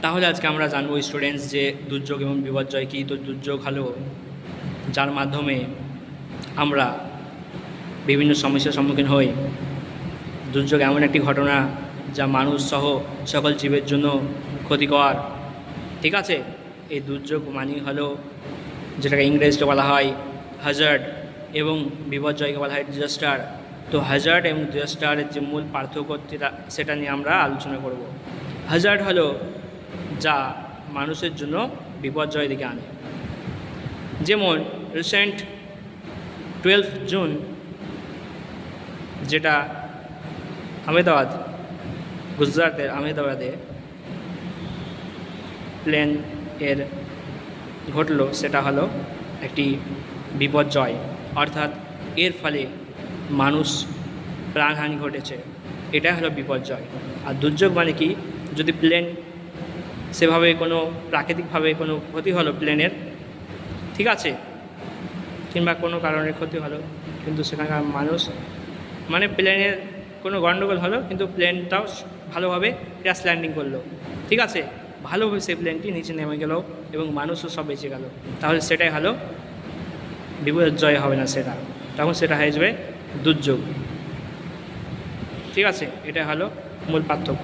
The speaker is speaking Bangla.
তাহলে আজকে আমরা জানবো স্টুডেন্টস যে দুর্যোগ এবং বিপর্যয় কী। তো দুর্যোগ হলো যার মাধ্যমে আমরা বিভিন্ন সমস্যার সম্মুখীন হই। দুর্যোগ এমন একটি ঘটনা যা মানুষ সহ সকল জীবের জন্য ক্ষতিকর, ঠিক আছে। এই দুর্যোগ মানে হলো যেটাকে ইংরেজিতে বলা হয় হ্যাজার্ড এবং বিপর্যয়কে বলা হয় ডিজাস্টার। তো হ্যাজার্ড এবং ডিজাস্টারের যে মূল পার্থক্য সেটা নিয়ে আমরা আলোচনা করব। হ্যাজার্ড হলো যা মানুষের জন্য বিপর্যয় দিকে আনে, যেমন রিসেন্ট 12 জুন যেটা আহমেদাবাদ, গুজরাটের আহমেদাবাদে প্লেন এর ঘটলো, সেটা হলো একটি বিপর্যয়, অর্থাৎ এর ফলে মানুষ প্রাণহানি ঘটেছে, এটা হলো বিপর্যয়। আর দুর্যোগ মানে কি, যদি প্লেন সেভাবে কোনো প্রাকৃতিকভাবে কোনো ক্ষতি হলো প্লেনের, ঠিক আছে, কিংবা কোনো কারণে ক্ষতি হলো, কিন্তু সেখানকার মানুষ মানে প্লেনের কোনো গণ্ডগোল হলো কিন্তু প্লেনটাও ভালোভাবে ক্র্যাশ ল্যান্ডিং করলো, ঠিক আছে, ভালোভাবে সেই প্লেনটি নিচে নেমে গেল এবং মানুষও সব বেঁচে গেল, তাহলে সেটাই হলো বিপর্যয়, হবে না সেটা, তখন সেটা হয়ে যাবে দুর্যোগ, ঠিক আছে। এটা হলো মূল পার্থক্য।